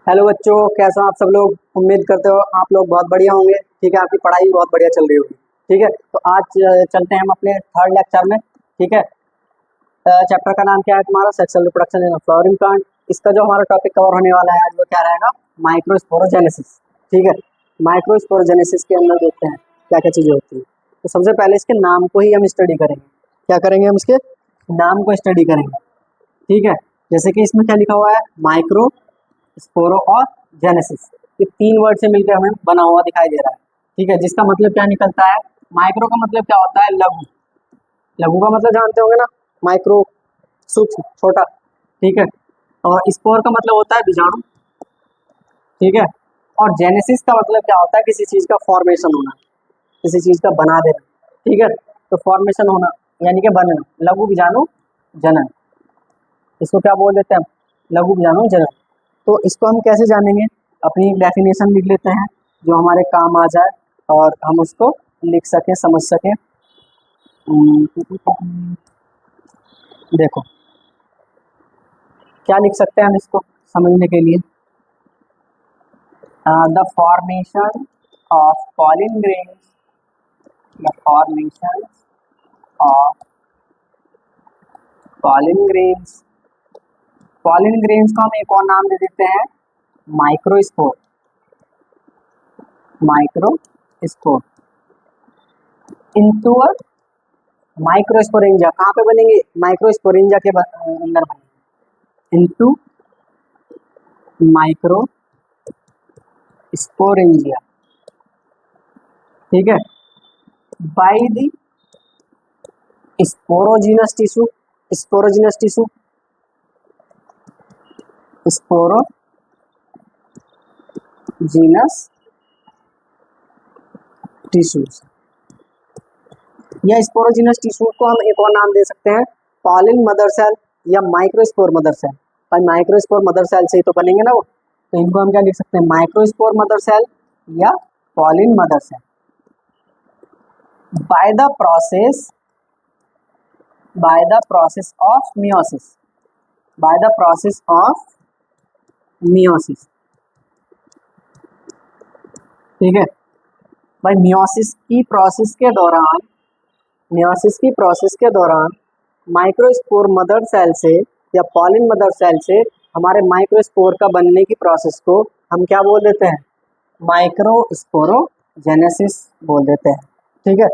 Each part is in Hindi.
हेलो बच्चों, कैसे हो आप सब लोग। उम्मीद करते हो आप लोग बहुत बढ़िया होंगे। ठीक है, आपकी पढ़ाई भी बहुत बढ़िया चल रही होगी। ठीक है, तो आज चलते हैं हम अपने थर्ड लेक्चर में। ठीक है, चैप्टर का नाम क्या है तुम्हारा? Sexual reproduction in flowering plant. इसका जो हमारा टॉपिक कवर होने वाला है आज वो क्या रहेगा? माइक्रोस्पोरोजेनेसिस। ठीक है, माइक्रोस्पोरोजेनेसिस के अंदर देखते हैं क्या क्या चीज़ें होती है। तो सबसे पहले इसके नाम को ही हम स्टडी करेंगे। क्या करेंगे? हम इसके नाम को स्टडी करेंगे। ठीक है, जैसे कि इसमें क्या लिखा हुआ है? माइक्रो स्पोरो और जेनेसिस। ये तीन वर्ड से मिलकर हमें बना हुआ दिखाई दे रहा है। ठीक है, जिसका मतलब क्या निकलता है? माइक्रो का मतलब क्या होता है? लघु। लघु का मतलब जानते होंगे ना, माइक्रो, सूक्ष्म, छोटा। ठीक है, और स्पोर का मतलब होता है बीजाणु। ठीक है, और जेनेसिस का मतलब क्या होता है? किसी चीज का फॉर्मेशन होना, किसी चीज का बना देना। ठीक है, तो फॉर्मेशन होना यानी कि बनना। लघु बीजाणु जनन, इसको क्या बोल देते हैं हम? लघु बीजाणु जनन। तो इसको हम कैसे जानेंगे? अपनी डेफिनेशन लिख लेते हैं जो हमारे काम आ जाए और हम उसको लिख सकें, समझ सकें। देखो क्या लिख सकते हैं हम इसको समझने के लिए? The formation of pollen grains, the formation of pollen grains. Pollen grains को हम एक और नाम दे देते हैं microspore. Microspore into a microsporangia. कहाँ पे बनेंगे? माइक्रोस्पोरेंजिया के अंदर बनेंगे। Into microsporangia. ठीक है, by the sporogenous tissue. Sporogenous tissue, sporogenous tissues. या स्पोरोजिनस टिश्यू को हम एक और नाम दे सकते हैं पॉलिन मदर सेल या माइक्रोस्पोर मदर सेल। भाई माइक्रोस्पोर मदर सेल से ही तो बनेंगे ना वो, तो इनको हम क्या लिख सकते हैं? माइक्रोस्पोर मदर सेल या pollen mother cell. By the process of meiosis. By the process of meiosis. ठीक है, भाई मियोसिस की प्रोसेस के दौरान माइक्रोस्पोर मदर सेल से या पॉलिन मदर सेल से हमारे माइक्रोस्पोर का बनने की प्रोसेस को हम क्या बोल देते हैं? माइक्रोस्पोरोजेनेसिस बोल देते हैं। ठीक है,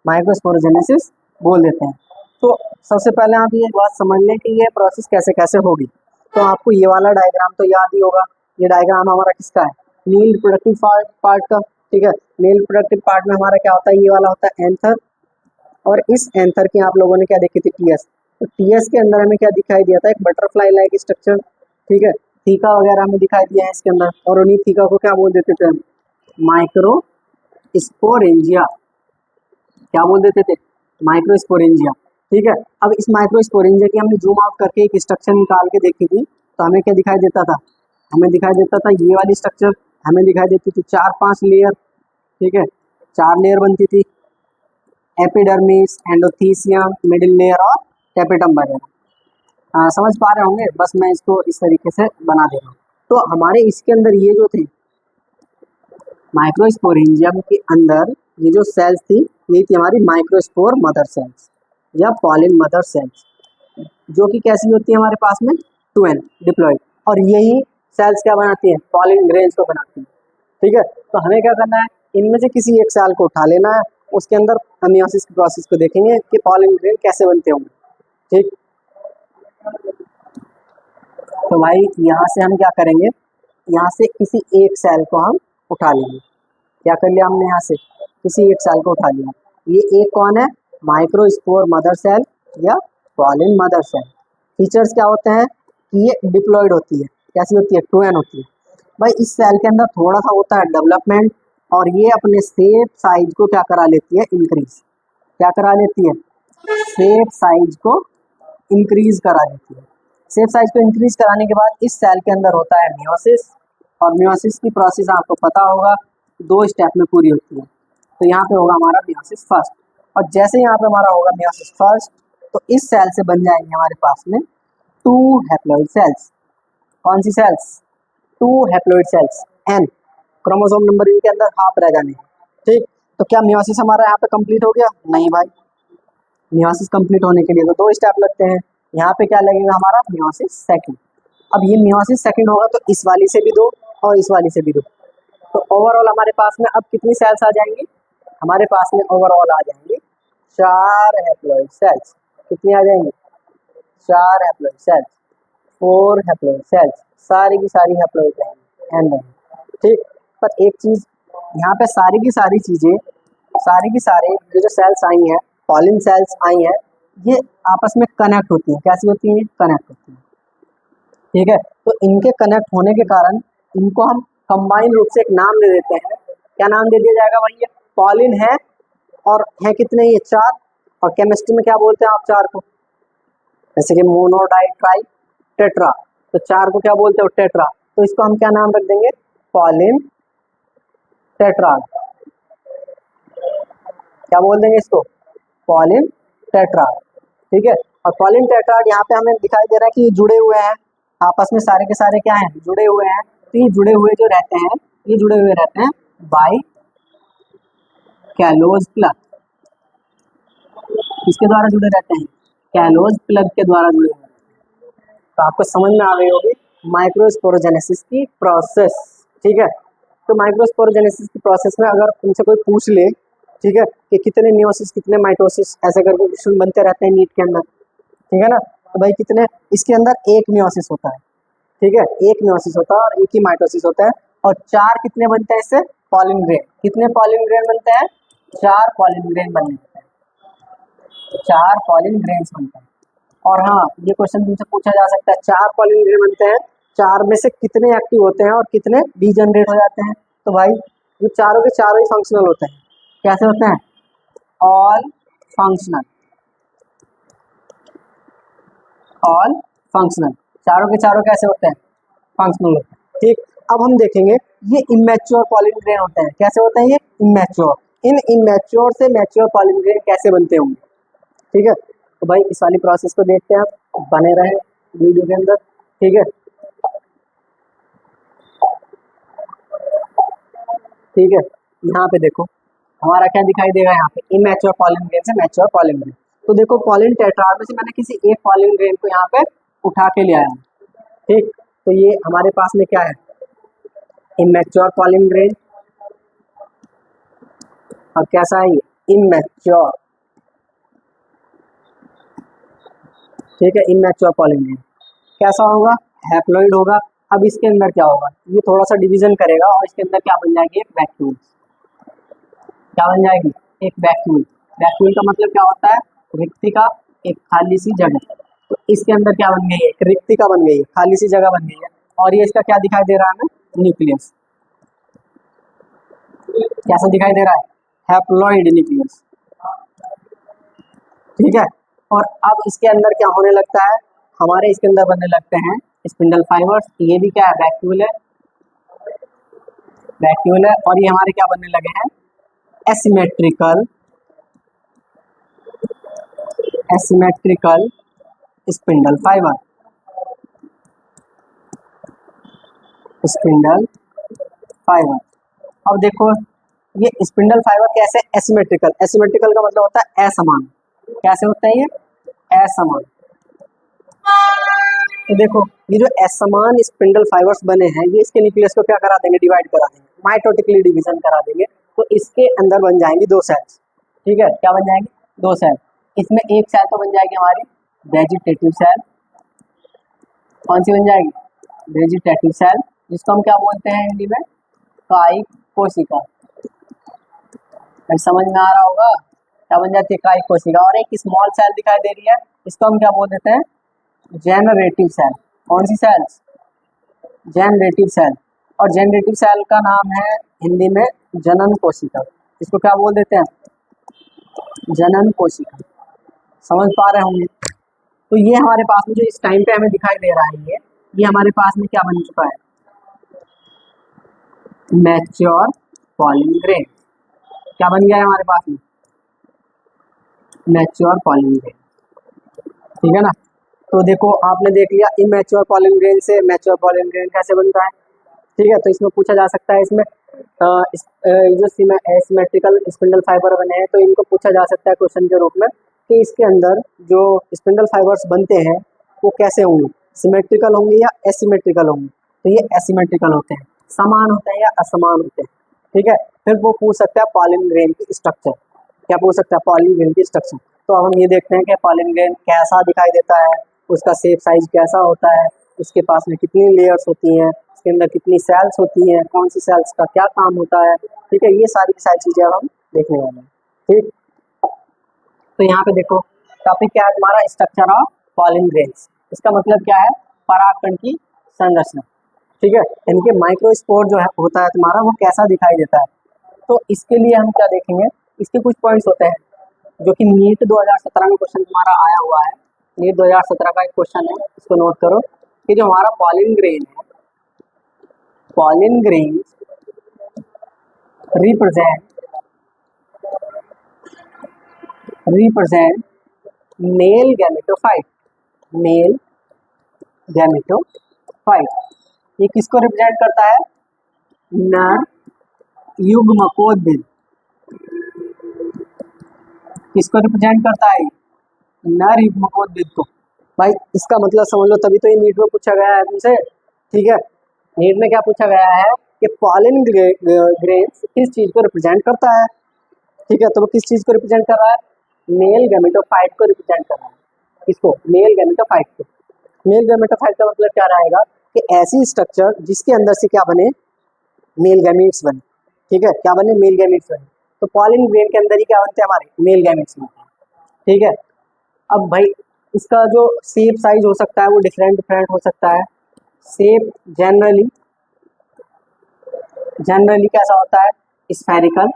माइक्रोस्पोरोजेनेसिस बोल देते हैं। तो सबसे पहले आप ये बात समझ लें कि ये प्रोसेस कैसे कैसे होगी। तो आपको ये वाला डायग्राम तो याद ही होगा। ये डायग्राम हमारा किसका है? मेल रिप्रोडक्टिव पार्ट का। ठीक है, मेल रिप्रोडक्टिव पार्ट में हमारा क्या होता है? ये वाला होता है एंथर, और इस एंथर की आप लोगों ने क्या देखी थी? टीएस। तो टीएस के अंदर हमें क्या दिखाई दिया था? एक बटरफ्लाई लाइक स्ट्रक्चर। ठीक है, थीका वगैरह हमें दिखाई दिया है इसके अंदर, और उन्हीं थीका को क्या बोल देते थे हम? माइक्रोस्पोरेंजिया। क्या बोल देते थे? माइक्रोस्पोरेंजिया। ठीक है, अब इस माइक्रोस्पोरेंजिया की हमने जूम आउट करके एक स्ट्रक्चर निकाल के देखी थी, तो हमें क्या दिखाई देता था? हमें दिखाई देता था ये वाली स्ट्रक्चर हमें दिखाई देती थी 4-5 लेयर। ठीक है, 4 लेयर बनती थी, एपिडर्मिस, एंडोथीसियम, मिडिल लेयर और टेपेटम वगैरह। समझ पा रहे होंगे? बस मैं इसको इस तरीके से बना दे रहा हूँ। तो हमारे इसके अंदर ये जो थे माइक्रोस्पोरेंजियम के अंदर ये जो सेल्स थी, ये थी हमारी माइक्रोस्पोर मदर सेल्स या पॉलिन मदर सेल्स, जो कि कैसी होती है हमारे पास में? 2n diploid. और यही सेल्स क्या बनाती है? पॉलिन ग्रेन्स को बनाती है। ठीक है, तो हमें क्या करना है? इनमें से किसी एक सेल को उठा लेना है, उसके अंदर मियोसिस की प्रोसेस को देखेंगे कि पॉलिन ग्रेन कैसे बनते होंगे। ठीक, तो भाई यहाँ से हम क्या करेंगे? यहाँ से किसी एक सेल को हम उठा लेंगे। क्या कर लिया हमने? यहाँ से किसी एक सेल को उठा लिया। ये एक कौन है? माइक्रोस्पोर मदर सेल या पॉलिन मदर सेल। फीचर्स क्या होते हैं कि ये डिप्लॉयड होती है। कैसी होती है? 2n होती है। भाई इस सेल के अंदर थोड़ा सा होता है डेवलपमेंट, और ये अपने शेप साइज को क्या करा लेती है? इंक्रीज। क्या करा लेती है? शेप साइज को इंक्रीज करा लेती है। शेप साइज को इंक्रीज कराने के बाद इस सेल के अंदर होता है मियोसिस, और मियोसिस की प्रोसेस आपको पता होगा 2 स्टेप में पूरी होती है। तो यहाँ पे होगा हमारा मियोसिस फर्स्ट, और जैसे यहाँ पे हमारा होगा मियोसिस फर्स्ट, तो इस सेल से बन जाएंगे हमारे पास में 2 हैप्लॉइड सेल्स। कौन सी cells? 2 haploid cells n, chromosome number इनके अंदर हाफ रह जाने। ठीक, तो क्या मियोसिस हमारा यहाँ पे कंप्लीट हो गया? नहीं भाई, मियोसिस कंप्लीट होने के लिए तो 2 स्टेप लगते हैं। यहाँ पे क्या लगेगा हमारा? Meiosis second. अब ये मियोसिस सेकंड होगा तो इस वाली से भी 2 और इस वाली से भी 2, तो ओवरऑल हमारे पास में अब कितनी सेल्स आ जाएंगी? हमारे पास में ओवरऑल आ जाएंगी 4 हैप्लॉइड सेल्स। कितनी आ जाएंगी? 4 हैप्लॉइड सेल्स, 4 हैप्लॉइड सेल्स, सारी की सारी हैप्लॉइड रहेंगी एन रहेंगी। ठीक, पर एक चीज यहाँ पे सारी की सारी चीजें, सारी की सारी ये जो सेल्स आई हैं, पॉलिन सेल्स आई हैं, ये आपस में कनेक्ट होती हैं। कैसी होती हैं? कनेक्ट होती हैं। ठीक है, तो इनके कनेक्ट होने के कारण इनको हम कंबाइन रूप से एक नाम दे देते हैं। क्या नाम दे दिया जाएगा भाई? ये पॉलिन है और है कितने? ये 4। और केमिस्ट्री में क्या बोलते हैं आप 4 को? जैसे कि मोनो, डाई, ट्राई, टेट्रा, तो 4 को क्या बोलते हो? टेट्रा। तो इसको हम क्या नाम रख देंगे? Pollen tetra. क्या बोल देंगे इसको? Pollen tetra. ठीक है, और पॉलिन टेट्रा यहाँ पे हमें दिखाई दे रहा है कि ये जुड़े हुए हैं आपस में, सारे के सारे क्या हैं? जुड़े हुए हैं। तो ये जुड़े हुए जो रहते हैं, ये जुड़े हुए रहते हैं बाय कैलोज प्लग। किसके द्वारा जुड़े रहते हैं? कैलोज प्लग के द्वारा जुड़े हुए हैं। तो आपको समझ में आ गई होगी माइक्रोस्पोरोजेनेसिस की प्रोसेस। ठीक है, तो माइक्रोस्पोरोजेनेसिस की प्रोसेस में अगर उनसे कोई पूछ ले, ठीक है, कि कितने मियोसिस कितने माइटोसिस, ऐसे करके क्वेश्चन बनते रहते हैं नीट के अंदर, ठीक है ना, तो भाई कितने, इसके अंदर एक मियोसिस होता है। ठीक है, एक मियोसिस होता है और एक ही माइटोसिस होता है। और 4 कितने बनते हैं इससे? Pollen grain. कितने पॉलिन ग्रेन बनते हैं? 4 पॉलिन ग्रेन बनते हैं, 4 पॉलिन ग्रेन्स बनते हैं। और हाँ, ये क्वेश्चन तुमसे पूछा जा सकता है, 4 पॉलिन ग्रेन बनते हैं, 4 में से कितने एक्टिव होते हैं और कितने डीजनरेट हो जाते हैं? तो भाई ये चारों के चारों ही फंक्शनल होते हैं। कैसे होते हैं? ऑल फंक्शनल, ऑल फंक्शनल, चारों के चारों कैसे होते हैं? फंक्शनल होते हैं। ठीक, अब हम देखेंगे ये इमेच्योर पॉलिन ग्रेन होते हैं। कैसे होते हैं ये? इमेच्योर। इन इमेच्योर से मैच्योर पॉलिन ग्रेन कैसे बनते होंगे? ठीक है, तो भाई इस वाली प्रोसेस को देखते हैं, आप बने रहे वीडियो के अंदर। ठीक है, ठीक है, यहाँ पे देखो हमारा क्या दिखाई देगा? यहाँ पे इमेच्योर पॉलिन ग्रेन से मैच्योर पॉलिन ग्रेन। तो देखो पॉलिन टेट्राड में से मैंने किसी एक पॉलिन ग्रेन को यहाँ पे उठा के ले आया हूँ। ठीक, तो ये हमारे पास में क्या है? Immature pollen grain. और कैसा है ये? इमेच्योर। ठीक है, इमेच्योर पॉलिन ग्रेन कैसा होगा? हैप्लॉइड होगा। अब इसके अंदर क्या होगा? ये थोड़ा सा डिवीजन करेगा और इसके अंदर क्या बन जाएगी? एक वैक्यूल। क्या बन जाएगी? एक वैक्यूल। वैक्यूल का मतलब क्या होता है? रिक्तिका, एक खाली सी जगह। तो इसके अंदर क्या बन गई है? एक रिक्तिका बन गई है, खाली सी जगह बन गई है। और ये इसका क्या दिखाई दे रहा है हमें? न्यूक्लियस। कैसा दिखाई दे रहा है? Haploid nucleus. ठीक है, और अब इसके अंदर क्या होने लगता है? हमारे इसके अंदर बनने लगते हैं स्पिंडल फाइबर्स। ये भी क्या है? वैक्यूल है, वैक्यूल है। और ये हमारे क्या बनने लगे हैं? Asymmetrical, asymmetrical spindle fibre, spindle fibre. अब देखो ये स्पिंडल फाइबर कैसे? एसिमेट्रिकल। एसिमेट्रिकल का मतलब होता है असमान। कैसे होता है ये? असमान। तो देखो ये जो असमान स्पिंडल फाइबर्स बने हैं, ये इसके न्यूक्लियस को क्या करा देंगे? डिवाइड करा देंगे, माइटोटिकली डिवीजन करा देंगे। तो इसके अंदर बन जाएंगी 2 सेल्स। ठीक है, क्या बन जाएंगी? 2 सेल। इसमें एक सेल तो बन जाएगी हमारी वेजिटेटिव सेल। कौन सी बन जाएगी? वेजिटेटिव सेल, जिसको हम क्या बोलते हैं हिंदी में? कायिक कोशिका। समझ में आ रहा होगा क्या बन जाती है? कायिक कोशिका। और एक स्मॉल सेल दिखाई दे रही है, इसको हम क्या बोल देते हैं? Generative cell. कौन सी सेल्स? Generative cell. और जेनरेटिव सेल का नाम है हिंदी में जनन कोशिका। इसको क्या बोल देते हैं? जनन कोशिका। समझ पा रहे होंगे? तो ये हमारे पास में जो इस टाइम पे हमें दिखाई दे रहा है, ये हमारे पास में क्या बन चुका है? Mature pollen grain. क्या बन गया है हमारे पास में? Mature pollen grain. ठीक है ना, तो देखो आपने देख लिया इमेच्योर पॉलिन ग्रेन से मैच्योर पॉलिन ग्रेन कैसे बनता है। ठीक है, तो इसमें पूछा जा सकता है, इसमें जो एसिमेट्रिकल स्पिंडल फाइबर बने हैं तो इनको पूछा जा सकता है क्वेश्चन के रूप में कि इसके अंदर जो स्पिंडल फाइबर्स बनते हैं वो कैसे होंगे, सिमेट्रिकल होंगे या एसिमेट्रिकल होंगे। तो ये एसिमेट्रिकल होते हैं, समान होते हैं या असमान होते हैं। ठीक है, फिर वो पूछ सकता है पॉलिन ग्रेन की स्ट्रक्चर, क्या पूछ सकता है, पॉलिन ग्रेन की स्ट्रक्चर। तो अब हम ये देखते हैं कि पॉलिन ग्रेन कैसा दिखाई देता है, उसका शेप साइज कैसा होता है, उसके पास में कितनी लेयर्स होती हैं, उसके अंदर कितनी सेल्स होती हैं, कौन सी सेल्स का क्या काम होता है। ठीक है, ये सारी चीजें हम देखने वाले हैं। ठीक, तो यहाँ पे देखो टॉपिक क्या है तुम्हारा, स्ट्रक्चर ऑफ पॉलिन ग्रेन्स। इसका मतलब क्या है, परागकण की संरचना। ठीक है, इनके माइक्रोस्पोर जो है होता है तुम्हारा, वो कैसा दिखाई देता है। तो इसके लिए हम क्या देखेंगे, इसके कुछ पॉइंट्स होते हैं जो कि नीट 2017 में क्वेश्चन तुम्हारा आया हुआ है। नीट 2017 का एक क्वेश्चन है, इसको नोट करो कि जो हमारा पॉलिन ग्रेन है, pollen grain represent male gametophyte, male gametophyte. ये किसको रिप्रेजेंट करता है, नर युग्मकोद्भिद। किसको रिप्रेजेंट करता है, नर युग्मकोद्भिद को। भाई इसका मतलब समझ लो, तभी तो ये नीट में पूछा गया है तुमसे। ठीक है, नीट में क्या पूछा गया है कि पॉलिन ग्रेन्स किस चीज को रिप्रेजेंट करता है। ठीक है, तो वो किस चीज को रिप्रेजेंट कर रहा है, मेल गैमेटोफाइट को रिप्रेजेंट कर रहा है। किसको, मेल गैमेटोफाइट को। मेल गैमेटोफाइट का मतलब क्या रहेगा कि ऐसी स्ट्रक्चर जिसके अंदर से क्या बने, मेल गैमीट्स बने। ठीक है, क्या बने, मेल गैमीट्स बने। तो पॉलिन ग्रेन के अंदर ही क्या बनते हैं, हमारे मेल गैमीट्स बनते हैं। ठीक है, अब भाई इसका जो शेप साइज हो सकता है वो डिफरेंट हो सकता है। शेप जनरली कैसा होता है, स्फेरिकल,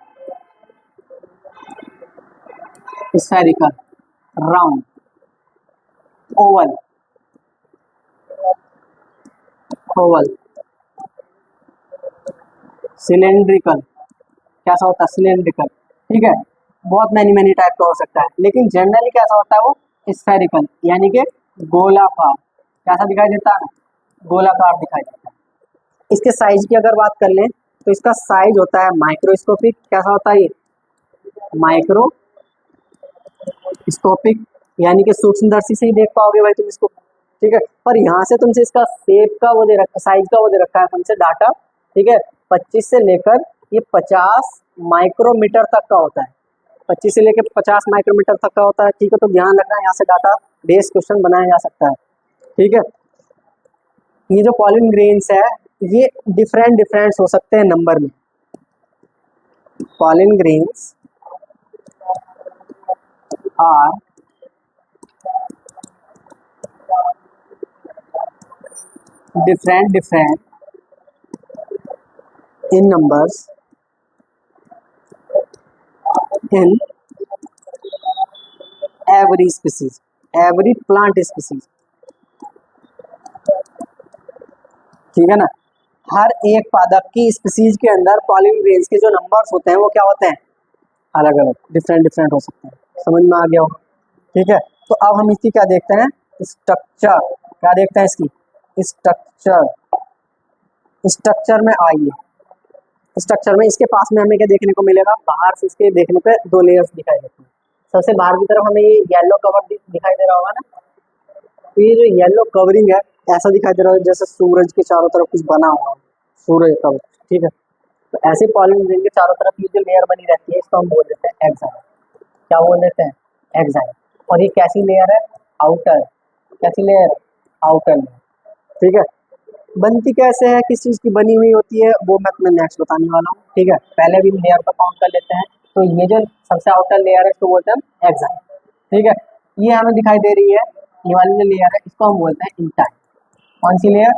राउंड, ओवल, सिलेंड्रिकल, कैसा होता है, सिलेंड्रिकल। ठीक है, बहुत मैनी टाइप का हो सकता है, लेकिन जनरली कैसा होता है वो स्फेरिकल, यानी कि गोलाकार। कैसा दिखाई देता है, गोलाकार दिखाई देता है। इसके साइज की अगर बात कर लें तो इसका साइज होता है माइक्रोस्कोपिक। कैसा होता है ये, माइक्रोस्कोपिक, यानी कि सूक्ष्मदर्शी से ही देख पाओगे भाई तुम इसको। ठीक है, पर यहाँ से तुमसे इसका शेप का वो दे रखा, साइज का वो दे रखा है तुमसे डाटा। ठीक है, 25 से लेकर ये 50 माइक्रोमीटर तक का होता है, 25 से लेकर 50 माइक्रोमीटर तक का होता है। ठीक है, तो ध्यान रखना, यहाँ से डाटा बेस क्वेश्चन बनाया जा सकता है। ठीक है, ये जो पॉलिन ग्रेन्स है ये डिफरेंट हो सकते हैं नंबर में। Pollen grains are different in numbers in every species, every plant species। ठीक है ना, हर एक पादप की स्पीसीज के अंदर पॉलिन ग्रेन्स के जो नंबर्स होते हैं वो क्या होते हैं, अलग अलग डिफरेंट हो सकते हैं। समझ में आ गया होगा। ठीक है, तो अब हम इसकी क्या देखते हैं, स्ट्रक्चर। क्या देखते हैं इसकी, स्ट्रक्चर में आइए, स्ट्रक्चर में इसके पास में हमें क्या देखने को मिलेगा, बाहर से इसके देखने पे दो लेयर्स दिखाई देते हैं। सबसे बाहर की तरफ हमें ये येलो कवर दिखाई दे रहा होगा ना, तो ये जो येलो कवरिंग है ऐसा दिखाई दे रहा है जैसे सूरज के चारों तरफ कुछ बना हुआ है, सूरज कवर। ठीक है, तो ऐसे पॉलिन ग्रेन के चारों तरफ ये जो लेयर बनी रहती है इसको हम बोल देते हैं एक्साइल। क्या बोल देते हैं, एक्साइल। और ये कैसी लेयर है, आउटर। कैसी लेयर, आउटर लेयर। ठीक है, बनती कैसे है, किस चीज़ की बनी हुई होती है, वो मैं तुम्हें नेक्स्ट बताने वाला हूँ। ठीक है, पहले भी लेयर का काउंट कर लेते हैं। तो ये जो सबसे आउटर लेयर है इसको बोलते हैं एक्साइल। ठीक है, ये हमें दिखाई दे रही है, ये वाली जो लेयर है इसको हम बोलते हैं इंटाइन। कौन सी लेयर,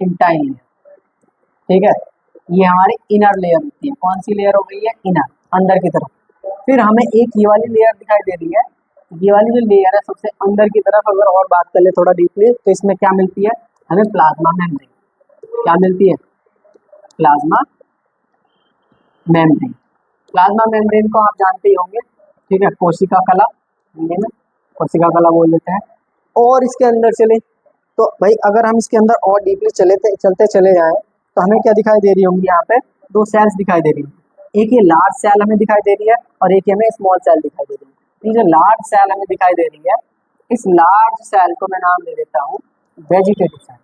इंटाइन लेयर। ठीक है, ये हमारी इनर लेयर होती है। कौन सी लेयर हो गई है, इनर, अंदर की तरफ। फिर हमें एक ये वाली लेयर दिखाई दे रही है, ये वाली जो लेयर है सबसे अंदर की तरफ अगर और बात कर ले थोड़ा डीपली, तो इसमें क्या मिलती है हमें, प्लाज्मा मेम्ब्रेन। क्या मिलती है, प्लाज्मा मेम्ब्रेन। प्लाज्मा मेम्ब्रेन को आप जानते ही होंगे। ठीक है, कोशिका कला, हिंदी में कोशिका कला बोल देते हैं। और इसके अंदर चले तो भाई अगर हम इसके अंदर और डीपली चलते चले जाएं तो तो हमें क्या दिखाई दे रही होंगी यहाँ पे, दो सेल्स दिखाई दे रही होंगी। एक ये लार्ज सेल हमें दिखाई दे रही है और एक हमें स्मॉल सेल दिखाई दे रही है। ये जो लार्ज सेल हमें दिखाई दे रही है, इस लार्ज सेल को मैं नाम दे देता हूँ vegetative cell.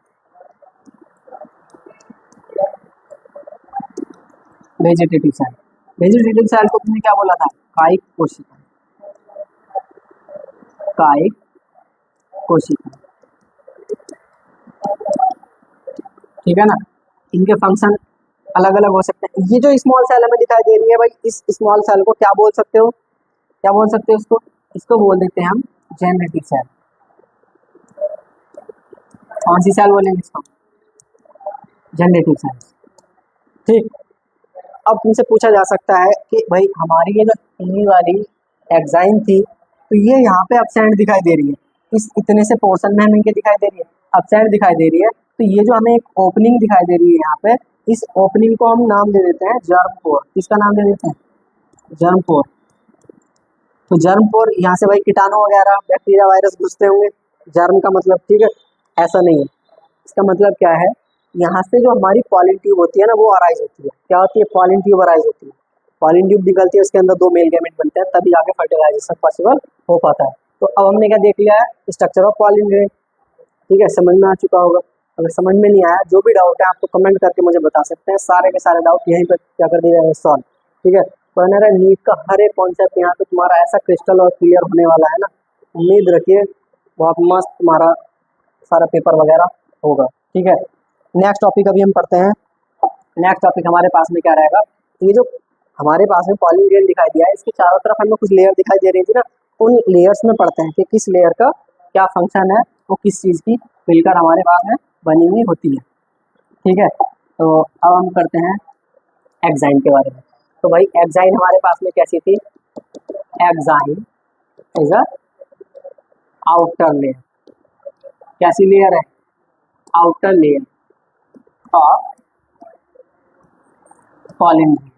Vegetative cell, vegetative cell को तुमने क्या बोला था, कायिक कोशिका, कायिक कोशिका, ठीक है ना। इनके फंक्शन अलग अलग हो सकते हैं। ये जो स्मॉल सेल हमें दिखाई दे रही है भाई, इस स्मॉल सेल को क्या बोल सकते हो, क्या बोल सकते हो इसको, इसको बोल देते हैं हम जेनरेटिव सेल। कौन सी सेल बोलेंगे इसको, जेनरेटिव सेल, ठीक। अब तुमसे पूछा जा सकता है कि भाई हमारी ये जो पीली वाली एग्जाइम थी, तो ये यहाँ पे अपसेंट दिखाई दे रही है, इस इतने से पोर्शन में हमें क्या दिखाई दे रही है, अपसेंट दिखाई दे रही है। तो ये जो हमें एक ओपनिंग दिखाई दे रही है यहाँ पे, इस ओपनिंग को हम नाम दे देते हैं जर्म पोर। किसका नाम दे देते हैं, जर्म पोर। तो जर्म पोर, यहाँ से भाई कीटाणु वगैरह बैक्टीरिया वायरस घुसते होंगे, जर्म का मतलब, ठीक है, ऐसा नहीं है। इसका मतलब क्या है, यहाँ से जो हमारी पॉलिन ट्यूब होती है ना, वो अराइज होती है। क्या होती है, पॉलिन ट्यूब अराइज होती है। पॉलिन ट्यूब निकलती है, उसके अंदर दो मेल गैमेट बनते हैं, तभी आगे फर्टिलाइजेशन पॉसिबल हो पाता है। तो अब हमने क्या देख लिया है, स्ट्रक्चर ऑफ पॉलिन ग्रेन, ठीक है, समझ में आ चुका होगा। अगर समझ में नहीं आया, जो भी डाउट है आपको कमेंट करके मुझे बता सकते हैं, सारे के सारे डाउट यहीं पर क्या कर दिए जाएंगे, सॉल्व, ठीक है। तो मेरा नीट का हर एक कॉन्सेप्ट यहाँ पे तुम्हारा ऐसा क्रिस्टल और क्लियर होने वाला है ना, उम्मीद रखिए बहुत मस्त तुम्हारा सारा पेपर वगैरह होगा, ठीक है। नेक्स्ट टॉपिक अभी हम पढ़ते हैं। नेक्स्ट टॉपिक हमारे पास में क्या रहेगा, ये जो हमारे पास में पॉलिन ग्रेन दिखाई दिया है, इसके चारों तरफ हमें कुछ लेयर दिखाई दे रही थी ना, उन लेयर्स में पढ़ते हैं कि किस लेयर का क्या फंक्शन है, वो किस चीज़ की मिलकर हमारे पास में बनी हुई होती है, ठीक है। तो अब हम करते हैं एग्जाइम के बारे में। तो भाई एग्जाइम हमारे पास में कैसी थी, exine is a outer layer, कैसी लेयर है, outer layer of pollen grain.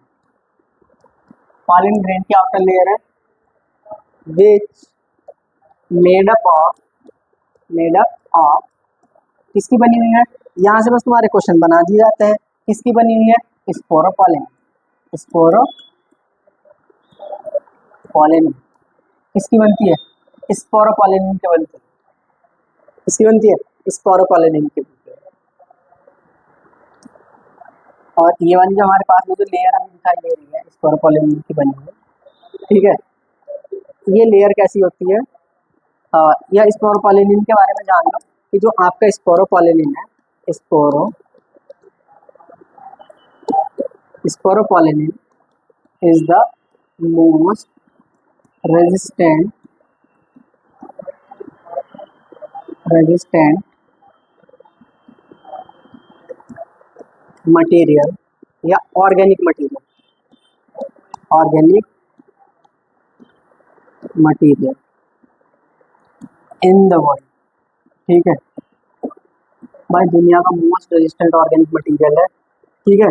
Pollen grain की आउटर लेयर है विच मेड अप ऑफ किसकी बनी हुई है, यहाँ से बस तुम्हारे क्वेश्चन बना दिए जाते हैं। किसकी बनी हुई है, स्पोरोपोलिन, स्पोरोपोलिन किसकी बनती है, स्पोरोपोलिन की बनती है, किसकी बनती है, स्पोरोपोलिन की बनती है। और ये वाली जो हमारे पास में जो लेयर हमें दिखाई दे रही है, स्पोरोपोलिन की बनी हुई, ठीक है। ये लेयर कैसी होती है, या स्पोरोपोलिन के बारे में जान लो कि जो आपका स्पोरोपोलिन है, sporopollenin is the most resistant material या organic material in the world, ठीक है भाई, दुनिया का मोस्ट रेजिस्टेंट ऑर्गेनिक मटेरियल है, ठीक है।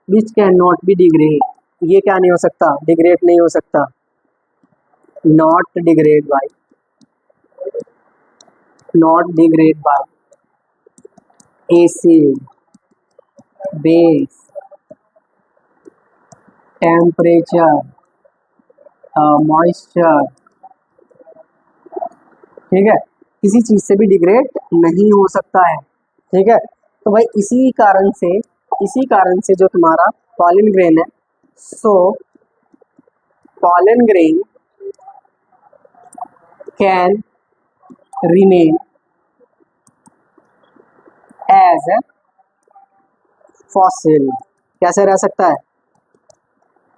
Which can not be degrade, ये क्या नहीं हो सकता, डिग्रेड नहीं हो सकता, not degrade bye acid, base, temperature, moisture, ठीक है, किसी चीज से भी डिग्रेड नहीं हो सकता है, ठीक है। तो भाई इसी कारण से जो तुम्हारा पॉलिन ग्रेन है, so pollen grain can remain as a fossil, कैसे रह सकता है,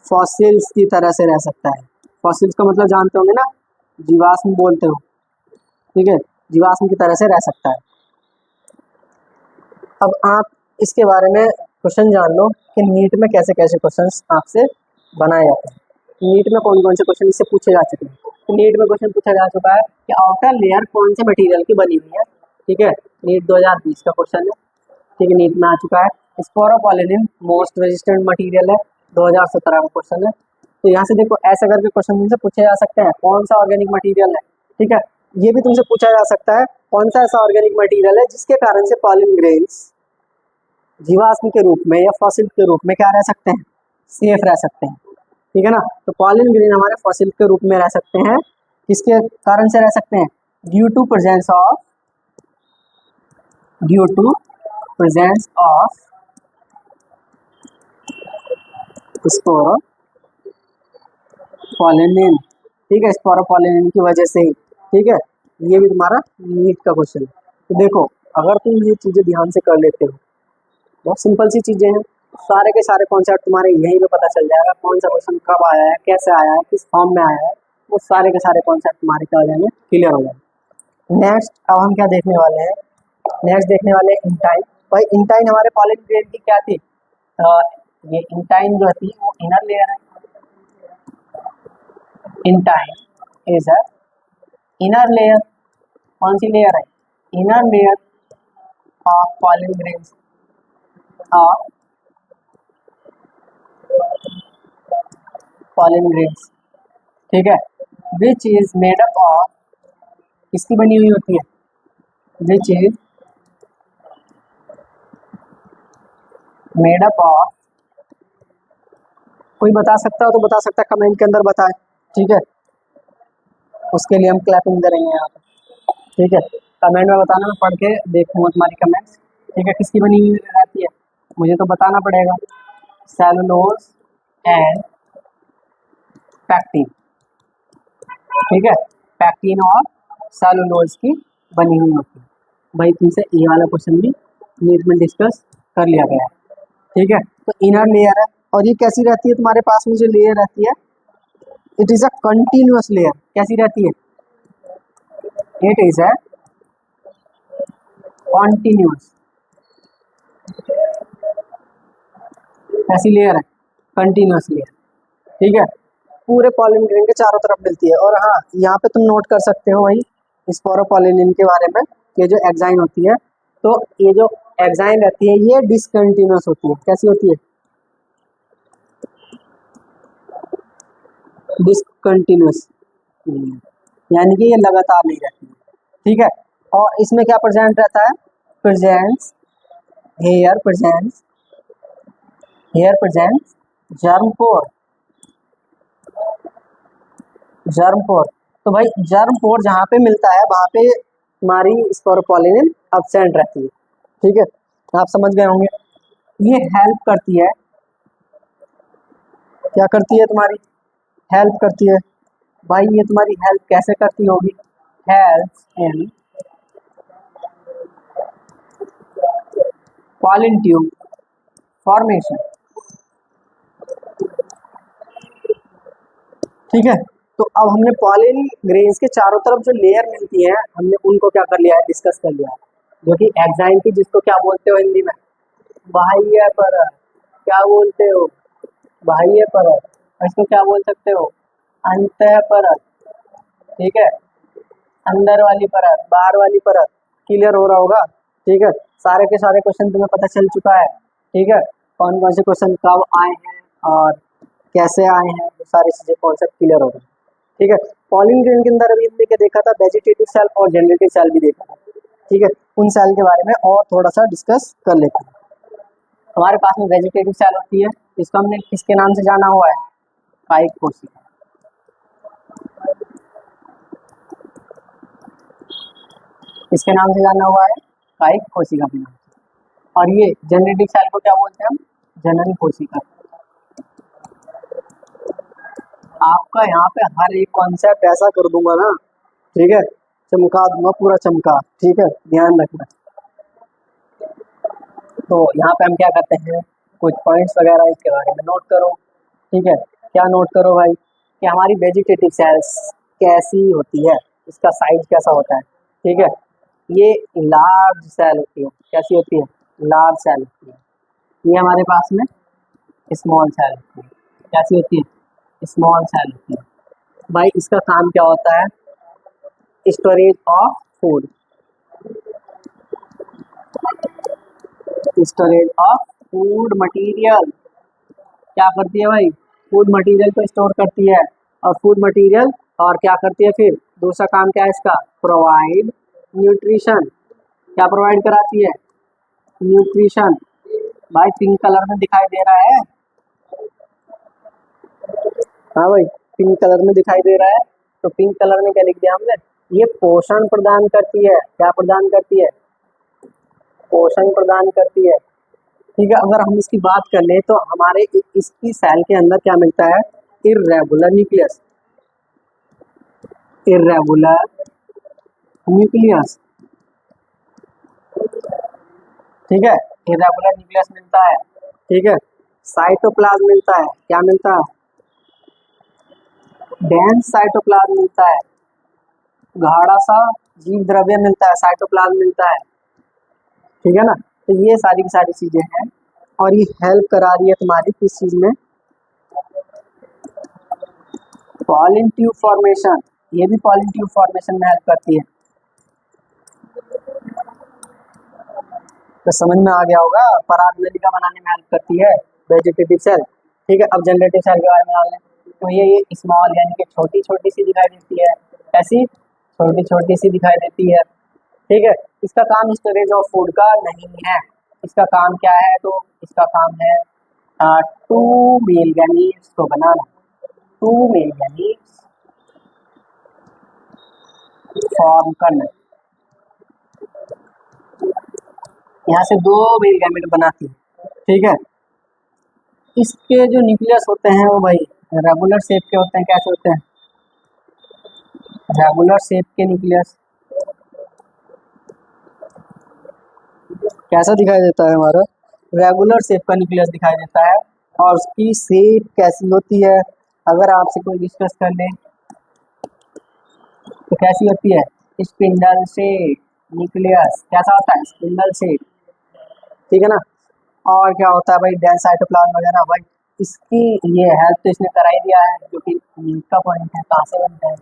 फॉसिल्स की तरह से रह सकता है। फॉसिल्स का मतलब जानते होंगे ना, जीवाश्म बोलते हो, ठीक है, जीवाश्म की तरह से रह सकता है। अब आप इसके बारे में क्वेश्चन जान लो कि नीट में कैसे कैसे क्वेश्चंस आपसे बनाए जाते हैं, नीट में कौन कौन से क्वेश्चन इससे पूछे जा चुके हैं। तो नीट में क्वेश्चन पूछा जा चुका है कि आउटर लेयर कौन से मटेरियल की बनी हुई है, ठीक है, नीट 2020 का क्वेश्चन है, ठीक है, नीट में आ चुका है। स्पोरोपोलिन मोस्ट रेजिस्टेंट मटेरियल है, 2017 का क्वेश्चन है। तो यहाँ से देखो ऐसे करके क्वेश्चन तुमसे पूछे जा सकते हैं, कौन सा ऑर्गेनिक मटेरियल है, ठीक है। ये भी तुमसे पूछा जा सकता है कौन सा ऐसा ऑर्गेनिक मटेरियल है जिसके कारण से पॉलिन ग्रेन्स जीवाश्म के रूप में या फॉसिल के रूप में क्या रह सकते हैं, सेफ रह सकते हैं, ठीक है ना। तो पॉलिन ग्रेन हमारे फॉसिल के रूप में रह सकते हैं, किसके कारण से रह सकते हैं, due to presence of sporopollenin, ठीक है, स्पोरोपोलिन की वजह से ही, ठीक है। ये भी तुम्हारा नीट का क्वेश्चन है। तो देखो अगर तुम ये चीजें ध्यान से कर लेते हो, बहुत सिंपल सी चीजें हैं, सारे के सारे कॉन्सेप्ट तुम्हारे यहीं पे पता चल जाएगा, कौन सा क्वेश्चन कब आया है, कैसे आया है, किस फॉर्म में आया है, वो सारे के सारे कॉन्सेप्ट तुम्हारे क्या हो जाएंगे, क्लियर हो जाएंगे। नेक्स्ट अब हम क्या देखने वाले हैं, नेक्स्ट देखने वाले हैं इंटाइन। भाई इंटाइन हमारे पॉलिन ग्रेन की क्या थी, ये इंटाइन जो थी वो इनर लेयर है, intine is a inner layer, कौन सी लेयर है, inner layer of pollen grains, of pollen grains, ठीक है, which is made up of, किसकी बनी हुई होती है, which is made up of, कोई बता सकता हो तो बता सकता है, कमेंट के अंदर बताए, ठीक है, उसके लिए हम क्लैपिंग करेंगे यहाँ पे, ठीक है। कमेंट में बताना, मैं पढ़ के देखूंगा तुम्हारी कमेंट्स, ठीक है। किसकी बनी हुई रहती है मुझे तो बताना पड़ेगा, सेलुलोज एंड पैक्टिन, ठीक है, पैक्टिन और सेलुलोज की बनी हुई होती है। भाई तुमसे ये वाला क्वेश्चन भी नीट में डिस्कस कर लिया गया है, ठीक है। तो इनर लेयर है, और ये कैसी रहती है, तुम्हारे पास में जो लेयर रहती है, it is a continuous layer, कैसी रहती है, इट इज अ कॉन्टिन्यूस, ऐसी लेयर है, कंटिन्यूस लेयर, ठीक है, पूरे पॉलिन ग्रेन के चारों तरफ मिलती है। और हाँ यहाँ पे तुम नोट कर सकते हो वही स्पोरोपोलिन के बारे में, ये जो एक्साइन होती है, तो ये जो एक्साइन रहती है ये डिसकंटिन्यूस होती है, कैसी होती है, डिसकंटिन्यूस, यानी कि ये लगातार नहीं रहती है, ठीक है। और इसमें क्या प्रेजेंट रहता है, प्रेजेंट्स हेयर प्रेजेंट्स जर्म पोर, जर्म पोर। तो भाई जर्म पोर जहाँ पे मिलता है वहाँ पे हमारी स्पोरोपोलिन एब्सेंट रहती है, ठीक है, आप समझ गए होंगे। ये हेल्प करती है, क्या करती है तुम्हारी, हेल्प करती है। भाई ये तुम्हारी हेल्प कैसे करती होगी, help in pollen tube formation, ठीक है। तो अब हमने पॉलिन ग्रेन्स के चारों तरफ जो लेयर मिलती है, हमने उनको क्या कर लिया है, डिस्कस कर लिया है, जो कि एक्साइन की, जिसको क्या बोलते हो हिंदी में, बाह्य परत, क्या बोलते हो, बाह्य परत, इसको क्या बोल सकते हो, अंतः परत, ठीक है, अंदर वाली परत, बाहर वाली परत, क्लियर हो रहा होगा, ठीक है। सारे के सारे क्वेश्चन तुम्हें पता चल चुका है, ठीक है, कौन कौन से क्वेश्चन कब आए हैं और कैसे आए हैं, वो सारी चीजें कॉन्सेप्ट क्लियर हो गए, ठीक है। पॉलिन ग्रेन के अंदर अभी हमने क्या देखा था, वेजिटेटिव सेल और जनरेटिव सेल भी देखा था, ठीक है। उन सेल के बारे में और थोड़ा सा डिस्कस कर लेते हैं। हमारे पास में वेजिटेटिव सेल होती है, इसको हमने किसके नाम से जाना हुआ है, कायिक कोशिका, किसके नाम से जाना हुआ है, कायिक कोशिका के नाम से। और ये जनरेटिव सेल को क्या बोलते हैं हम, जनन कोशिका। आपका यहाँ पे हर एक कॉन्सेप्ट ऐसा कर दूंगा ना, ठीक है, चमका दूंगा, पूरा चमका, ठीक है, ध्यान रखना। तो यहाँ पे हम क्या करते हैं, कुछ पॉइंट्स वगैरह इसके बारे में नोट करो, ठीक है। क्या नोट करो भाई, कि हमारी वेजिटेटिव सेल्स कैसी होती है, इसका साइज कैसा होता है, ठीक है। ये लार्ज सेल होती है, कैसी होती है, लार्ज सेल होती है। ये हमारे पास में स्मॉल सेल होती है, कैसी होती है, स्मॉल सेल होती है। भाई इसका काम क्या होता है, storage of food, storage of food material, क्या करती है भाई, फूड मटेरियल को स्टोर करती है। और फूड मटेरियल, और क्या करती है फिर, दूसरा काम क्या है इसका, प्रोवाइड न्यूट्रिशन, क्या प्रोवाइड कराती है, न्यूट्रिशन, भाई पिंक कलर में दिखाई दे रहा है। हाँ भाई, पिंक कलर में दिखाई दे रहा है। तो पिंक कलर में क्या लिख दिया हमने, ये पोषण प्रदान करती है। क्या प्रदान करती है? पोषण प्रदान करती है। ठीक है, अगर हम इसकी बात कर ले तो हमारे इसकी सेल के अंदर क्या मिलता है, इर्रेगुलर न्यूक्लियस। इर्रेगुलर न्यूक्लियस, ठीक है, इर्रेगुलर न्यूक्लियस मिलता है। ठीक है, साइटोप्लाज्म मिलता है। क्या मिलता है? डेंस साइटोप्लाज्म मिलता है। गाढ़ा सा जीव द्रव्य मिलता है, साइटोप्लाज्म मिलता है। ठीक है ना, तो ये सारी की सारी चीजें हैं और ये हेल्प करा रही है तुम्हारी किस चीज में, पॉलिन ट्यूब फॉर्मेशन। ये भी पॉलिन ट्यूब फॉर्मेशन में हेल्प करती है। तो समझ में आ गया होगा, परागनलिका बनाने में हेल्प करती है वेजिटेटिव सेल। ठीक है, अब जनरेटिव सेल के बारे में जान लें। तो ये स्मॉल यानी कि छोटी छोटी सी दिखाई देती है, ऐसी छोटी छोटी सी दिखाई देती है। ठीक है, इसका काम स्टोरेज ऑफ फूड का नहीं है। इसका काम क्या है? तो इसका काम है टू मेल गैमीट्स को बनाना। टू मेल गैमीट्स फॉर्म करना। यहाँ से दो मेल गैमेट बनाती है। ठीक है, इसके जो न्यूक्लियस होते हैं वो भाई रेगुलर शेप के होते हैं। कैसे होते हैं? रेगुलर शेप के न्यूक्लियस। कैसा दिखाई देता है हमारा? रेगुलर शेप का न्यूक्लियस दिखाई देता है। और उसकी शेप कैसी होती है, अगर आपसे कोई डिस्कस कर ले तो कैसी होती है? Spindle shape nucleus. कैसा होता है? Spindle shape. ठीक है ना। और क्या होता है भाई? डेंस साइटोप्लाज्म वगैरह। भाई इसकी ये हेल्प तो इसने करा ही दिया है, जो कि नीड का पॉइंट है, कहाँ से बनता है।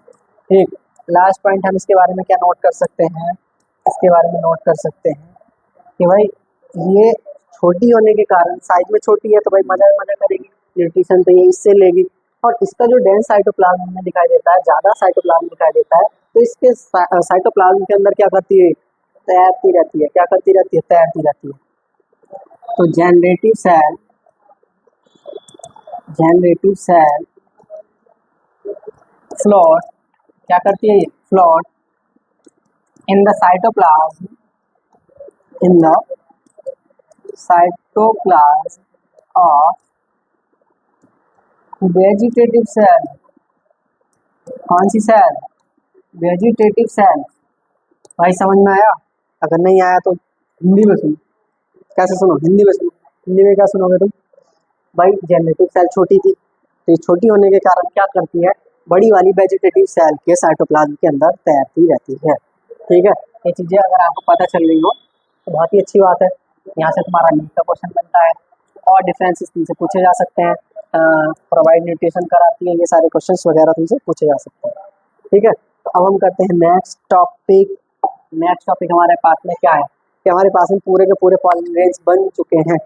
ठीक, लास्ट पॉइंट हम इसके बारे में क्या नोट कर सकते हैं, इसके बारे में नोट कर सकते हैं कि भाई ये छोटी होने के कारण, साइज में छोटी है तो भाई मजा मजा करेगी, न्यूट्रिशन तो ये इससे लेगी। और इसका जो डेंस साइटोप्लाज्म में दिखाई देता है, ज़्यादा साइटोप्लाज्म दिखाई देता है, तो इसके साइटोप्लाज्म के अंदर क्या करती है? तैरती रहती है। क्या करती रहती है? तैरती रहती है। तो जनरेटिव सेल फ्लोट, क्या करती है? ये float in the cytoplasm, in the cytoplasm of vegetative cell. कौन सी सेल? Vegetative cell. भाई समझ में आया? अगर नहीं आया तो हिंदी में सुनो। कैसे सुनो? हिंदी में सुनो। हिंदी में क्या सुनोगे तुम? भाई जनरेटिव सेल छोटी थी, तो ये छोटी होने के कारण क्या करती है? बड़ी वाली वेजिटेटिव सेल के साइटोप्लाज्म के अंदर तैरती रहती है। ठीक है, ये चीज़ें अगर आपको पता चल रही हो तो बहुत ही अच्छी बात है। यहाँ से तुम्हारा नीट का क्वेश्चन बनता है और डिफरेंसेस तुमसे पूछे जा सकते हैं। प्रोवाइड न्यूट्रिशन कराती है, ये सारे क्वेश्चंस वगैरह तुमसे पूछे जा सकते हैं। ठीक है, तो अब हम करते हैं नेक्स्ट टॉपिक। नेक्स्ट टॉपिक हमारे पास में क्या है कि हमारे पास में पूरे के पूरे पॉलिन ग्रेन्स बन चुके हैं,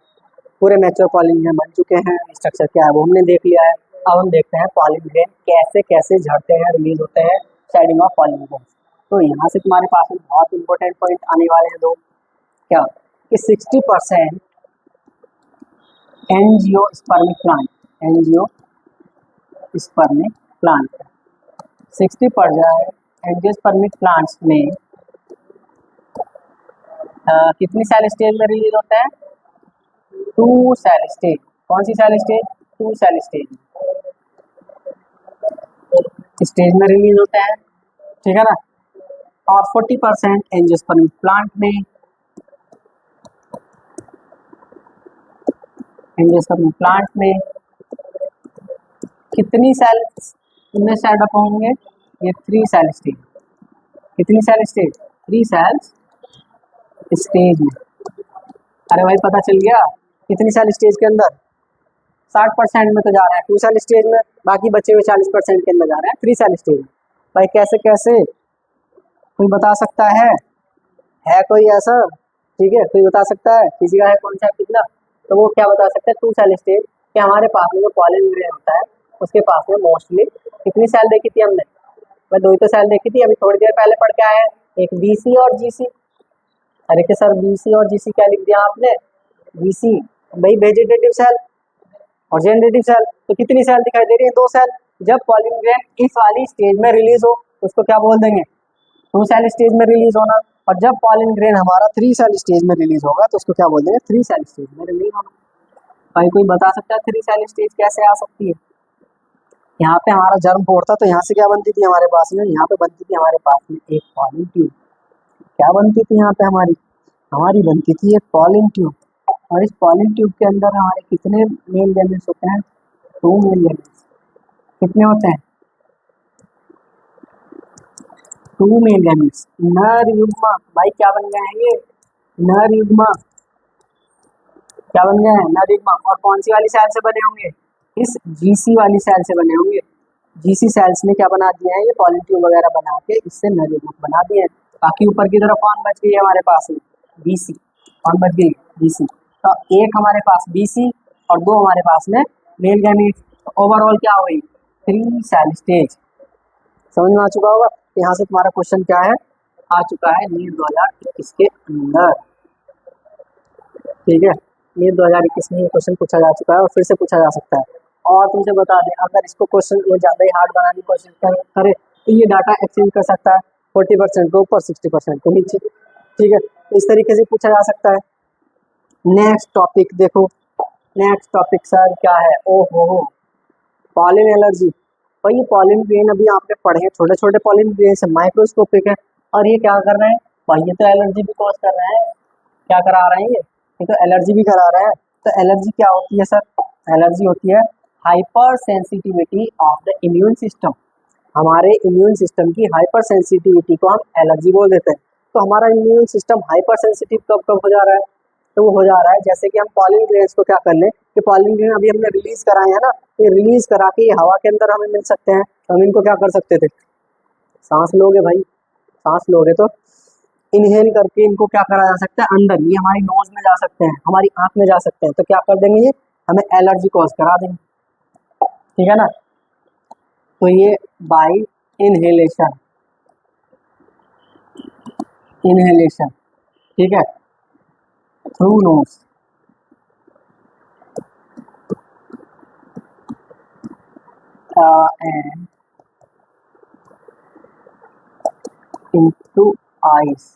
पूरे मैच्योर पॉलिन ग्रेन बन चुके हैं। स्ट्रक्चर क्या है वो हमने देख लिया है। अब हम देखते हैं पॉलिन ग्रेन कैसे कैसे झड़ते हैं, रिलीज होते हैं, शेडिंग ऑफ पॉलिन ग्रेन। तो यहाँ से तुम्हारे पास में बहुत इंपॉर्टेंट पॉइंट आने वाले हैं दो। क्या कि 60% angiospermic plant, angiospermic plant 60% angiospermic plants में कितनी सेल स्टेज में रिलीज होते हैं? 2 सेल स्टेज। कौन सी सेल स्टेज? 2 सेल स्टेज में रिलीज होते हैं। ठीक है ना। और 40% एंजियोस्पर्मिक प्लांट में, एंजियोस्पर्मिक प्लांट में कितनी सेल्स इनमें सेटअप होंगे? ये 3 सेल स्टेज। कितनी सेल स्टेज? 3 सेल्स स्टेज में। अरे भाई पता चल गया कितनी सेल स्टेज के अंदर? 60% में तो जा रहा है 2 सेल स्टेज में, बाकी बचे हुए 40% के अंदर जा रहे हैं 3 सेल स्टेज में। भाई कैसे कैसे, कोई बता सकता है कोई ऐसा? ठीक है, कोई बता सकता है? किसी का है कॉन्सेप्ट कितना? तो वो क्या बता सकता है? 2 सेल स्टेज कि हमारे पास में जो पॉलिन ग्रेन होता है उसके पास में मोस्टली कितनी सेल देखी थी हमने? भाई 2 ही तो सेल देखी थी, अभी थोड़ी देर पहले पढ़ के आए हैं, एक बीसी और जीसी। अरे कि सर बीसी और जीसी क्या लिख दिया आपने? बीसी भाई वेजिटेटिव सेल और जनरेटिव सेल, तो कितनी सेल दिखाई दे रही है? 2 सेल। जब पॉलिन ग्रेन इस वाली स्टेज में रिलीज हो उसको क्या बोल देंगे? 2 सेल स्टेज में रिलीज होना। और जब पॉलिन ग्रेन हमारा 3 सेल स्टेज में रिलीज होगा तो उसको क्या बोल देंगे? 3 सेल स्टेज में रिलीज होना। भाई कोई बता सकता है 3 सेल स्टेज कैसे आ सकती है? यहाँ पे हमारा जर्म पोर था, तो यहाँ से क्या बनती थी हमारे पास में? यहाँ पे बनती थी हमारे पास में एक पॉलिन ट्यूब। क्या बनती थी यहाँ पे हमारी? हमारी बनती थी एक पॉलिन ट्यूब। और इस पॉलिन ट्यूब के अंदर हमारे कितने मेल गैमेट्स होते हैं? 2 मेल गैमेट्स। कितने होते हैं? 2 मेल गैमेट्स। नर युग्म। भाई क्या बन गए हैं ये? नर युग्म। क्या बन गए हैं? नर युग्म। और कौन सी वाली सेल से बने होंगे? इस जीसी वाली सेल से बने होंगे। जीसी सेल्स ने क्या बना दिया है? ये पॉलिन ट्यूब वगैरह बना के इससे नर युग्मक बना दिए हैं। बाकी ऊपर की तरफ कौन बच गई है हमारे पास में? बीसी। कौन बच गई? बीसी। तो एक हमारे पास बीसी और 2 हमारे पास में मेल गैमेट्स। तो ओवरऑल क्या हो गई? 3 सेल स्टेज। समझ में आ चुका होगा। यहाँ से तुम्हारा क्वेश्चन क्या है? आ चुका है नीट 2021 के अंदर। ठीक है, नीट 2021 में ये क्वेश्चन पूछा जा चुका है और फिर से पूछा जा सकता है। और तुमसे बता दें, अगर इसको क्वेश्चन वो ज़्यादा ही हार्ड बनाने की कोशिश करे तो ये डाटा एक्सचेंज कर सकता है 40% के ऊपर, 60% के नीचे। ठीक है, तो इस तरीके से पूछा जा सकता है। नेक्स्ट टॉपिक देखो। नेक्स्ट टॉपिक सर क्या है? ओहो, पॉलिन एलर्जी। और ये पॉलिन ग्रेन अभी आपने पढ़े हैं, छोटे छोटे पॉलिन ग्रेन से माइक्रोस्कोपिक है। और ये क्या कर रहे हैं भाई? ये तो एलर्जी भी कॉज कर रहे हैं। क्या करा रहे हैं ये तो एलर्जी भी करा रहे हैं। तो एलर्जी क्या होती है सर? एलर्जी होती है hyper sensitivity of the immune system. हमारे इम्यून सिस्टम की हाइपर सेंसिटिविटी को हम एलर्जी बोल देते हैं। तो हमारा इम्यून सिस्टम हाइपर सेंसिटिव कब कब हो जा रहा है? तो वो हो जा रहा है जैसे कि हम पॉलिन ग्रेन्स को क्या कर लें कि पॉलिन ग्रेन अभी हमने रिलीज कराए हैं ना, ये रिलीज करा के ये हवा के अंदर हमें मिल सकते हैं। तो हम इनको क्या कर सकते थे? सांस लोगे भाई, सांस लोगे तो इनहेल करके इनको क्या करा जा सकता है? अंदर, ये हमारी नोज में जा सकते हैं, हमारी आंख में जा सकते हैं। तो क्या कर देंगे? ये हमें एलर्जी कॉज करा देंगे। ठीक है ना? तो ये बाई इनहेलेशन, इनहेलेशन, ठीक है, through nose. And into eyes.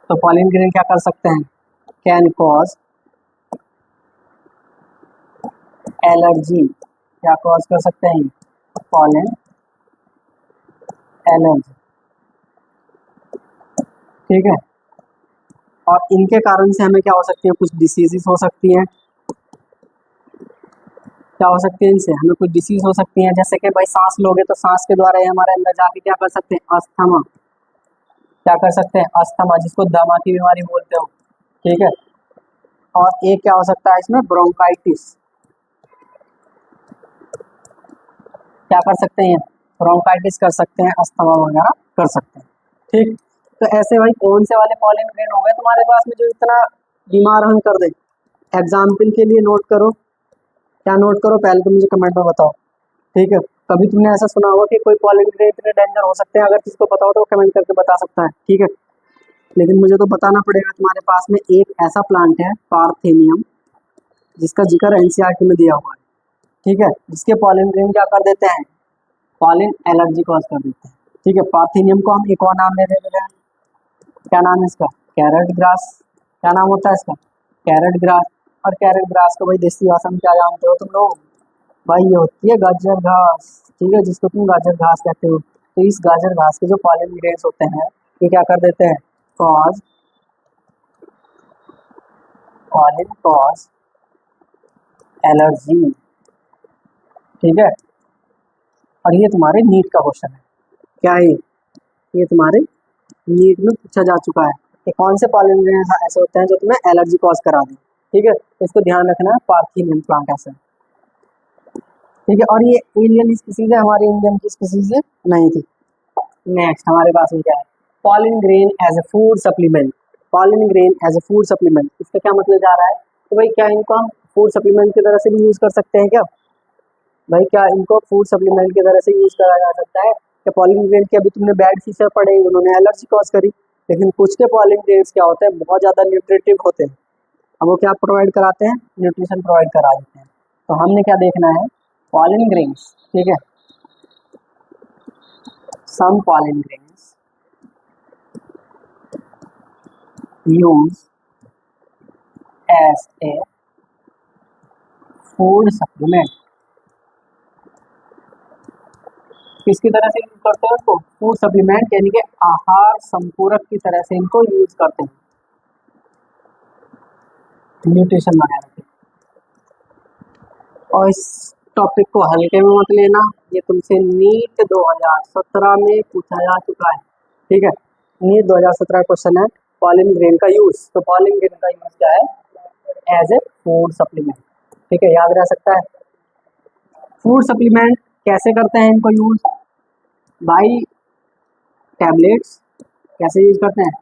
तो पॉलिन ग्रेन क्या कर सकते हैं? Can cause allergy. क्या कॉज कर सकते हैं? Pollen allergy. ठीक है, और इनके कारण से हमें क्या हो सकती है? कुछ डिसीजेस हो सकती हैं। क्या हो सकती है? इनसे हमें कुछ डिसीज हो सकती हैं, जैसे कि भाई सांस लोगे तो सांस के द्वारा ये हमारे अंदर जाके क्या कर सकते हैं? अस्थमा। क्या कर सकते हैं? अस्थमा, जिसको दमा की बीमारी बोलते हो। ठीक है, और एक क्या हो सकता है इसमें? ब्रोंकाइटिस। क्या कर सकते हैं? ब्रोंकाइटिस कर सकते हैं, अस्थमा वगैरह कर सकते हैं। ठीक, तो ऐसे भाई कौन से वाले पॉलिन ग्रेन हो गए तुम्हारे पास में जो इतना बीमार हम कर दे? एग्जाम्पल के लिए नोट करो। क्या नोट करो? पहले तो मुझे कमेंट में बताओ। ठीक है, कभी तुमने ऐसा सुना होगा कि कोई पॉलिन ग्रेन इतने डेंजर हो सकते हैं? अगर किसी को पता हो तो कमेंट करके बता सकता है। ठीक है, लेकिन मुझे तो बताना पड़ेगा। तुम्हारे पास में एक ऐसा प्लांट है पार्थेनियम, जिसका जिक्र एनसीईआरटी में दिया हुआ है। ठीक है, जिसके पॉलिन ग्रेन क्या कर देते हैं? पॉलिन एलर्जी कॉज कर देते हैं। ठीक है, पार्थेनियम को हम एक और नाम दे देते हैं। क्या नाम है इसका? Carrot grass. क्या नाम होता है इसका? Carrot grass. और कैरेट ग्रास को भाई देसी भाषा में क्या जानते हो तुम लोग? भाई ये होती है गाजर घास। ठीक है, जिसको तुम गाजर घास कहते हो। तो इस गाजर घास के जो पॉलिन ग्रेन्स होते हैं ये क्या कर देते हैं? Cause pollen cause allergy. ठीक है, और ये तुम्हारे नीट का क्वेश्चन है। क्या है ये तुम्हारे नीट में पूछा जा चुका है कि कौन से पॉलिन ग्रेन्स ऐसे होते हैं जो तुम्हें एलर्जी कॉज करा दें। ठीक है, तो इसको ध्यान रखना है। पार्थेनियम प्लांट ऐसा। ठीक है, और ये एलियन स्पीसीज है, हमारे इंडियन की स्पीसीज नहीं थी। नेक्स्ट हमारे पास में क्या है? Pollen grain as a food supplement. Pollen grain as a food supplement, इसका क्या मतलब जा रहा है? तो भाई क्या इनको हम फूड सप्लीमेंट की तरह से भी यूज कर सकते हैं क्या? भाई क्या इनको फूड सप्लीमेंट की तरह से यूज करा जा सकता है? कि पॉलिन ग्रेन के अभी तुमने बैड फीचर पढ़े, उन्होंने एलर्जी कॉज करी, लेकिन कुछ के पॉलिन ग्रेन्स क्या होते हैं? बहुत ज्यादा न्यूट्रिटिव होते हैं। अब वो क्या प्रोवाइड कराते हैं, न्यूट्रिशन प्रोवाइड करा देते हैं। तो हमने क्या देखना है, पॉलन ग्रेन्स, ठीक है, some pollen grains use as a food supplement. किसकी तरह से यूज करते हैं उसको, फूड सप्लीमेंट, यानी कि आहार संपूरक की तरह से इनको यूज करते हैं न्यूट्रिशन वगैरह के। और इस टॉपिक को हल्के में मत लेना, ये तुमसे नीट 2017 में पूछा जा चुका है, ठीक है, नीट 2017 क्वेश्चन है, पॉलन ग्रेन का यूज। तो पॉलन ग्रेन का यूज क्या है, एज ए फूड सप्लीमेंट, ठीक है, याद रह सकता है। फूड सप्लीमेंट कैसे करते हैं इनको यूज, बाई टैबलेट्स। कैसे यूज करते हैं,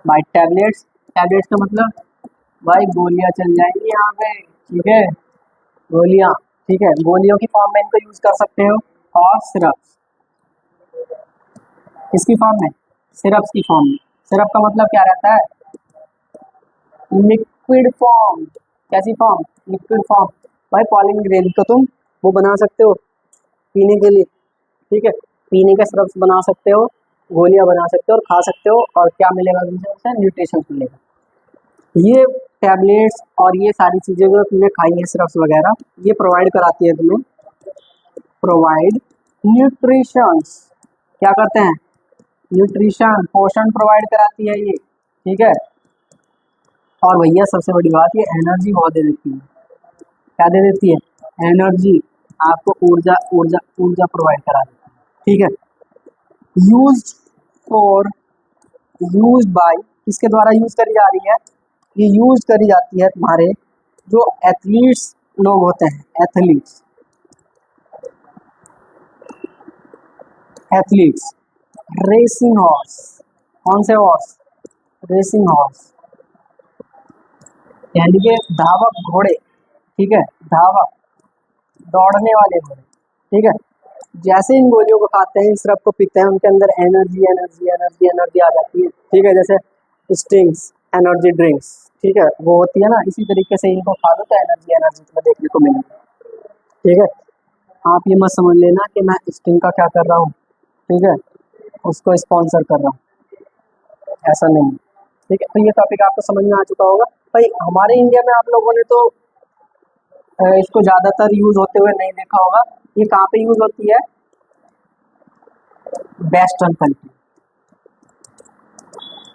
बाई टैबलेट्स। टैबलेट्स का मतलब भाई गोलियां चल जाएंगी यहाँ पे, ठीक है, गोलियां, ठीक है, गोलियों की फॉर्म में इनको यूज कर सकते हो, और सिरप्स, किसकी फॉर्म में, सिरप्स की फॉर्म में। सिरप का मतलब क्या रहता है, लिक्विड फॉर्म। कैसी फॉर्म, लिक्विड फॉर्म। भाई पॉलन ग्रेन को तुम वो बना सकते हो पीने के लिए, ठीक है, पीने के सिरप्स बना सकते हो, गोलियां बना सकते हो और खा सकते हो, और क्या मिलेगा तुमसे, उससे न्यूट्रिशन मिलेगा। ये टैबलेट्स और ये सारी चीज़ें जो तुमने खाई हैं, सिरप्स वगैरह, ये प्रोवाइड कराती है तुम्हें, प्रोवाइड न्यूट्रिशंस। क्या करते हैं, न्यूट्रिशन, पोषण प्रोवाइड कराती है ये, ठीक है। और भैया सबसे बड़ी बात, ये एनर्जी बहुत दे देती है। क्या दे देती है, एनर्जी, आपको ऊर्जा ऊर्जा ऊर्जा प्रोवाइड करा देती है, ठीक है। यूज फॉर, यूज बाय, किसके द्वारा यूज करी जा रही है, ये यूज करी जाती है तुम्हारे जो एथलीट्स लोग होते हैं, एथलीट्स, एथलीट्स, रेसिंग हॉर्स। कौन से हॉर्स, रेसिंग हॉर्स, यानी कि धावक घोड़े, ठीक है, धावक, दौड़ने वाले घोड़े, ठीक है। जैसे इन गोलियों को खाते हैं, इस सिरप को पीते हैं, उनके अंदर एनर्जी एनर्जी एनर्जी एनर्जी आ जाती है, ठीक है। जैसे स्टिंग्स एनर्जी ड्रिंक्स, ठीक है, वो होती है ना, इसी तरीके से इनको खा लो तो एनर्जी एनर्जी तुम्हें देखने को मिलेगी, ठीक है। आप ये मत समझ लेना कि मैं स्टिंग का क्या कर रहा हूँ, ठीक है, उसको स्पॉन्सर कर रहा हूँ, ऐसा नहीं, ठीक है। तो ये टॉपिक आपको समझ में आ चुका होगा। भाई हमारे इंडिया में आप लोगों ने तो इसको ज़्यादातर यूज होते हुए नहीं देखा होगा। ये कहाँ पे यूज होती है, वेस्टर्न कंट्री।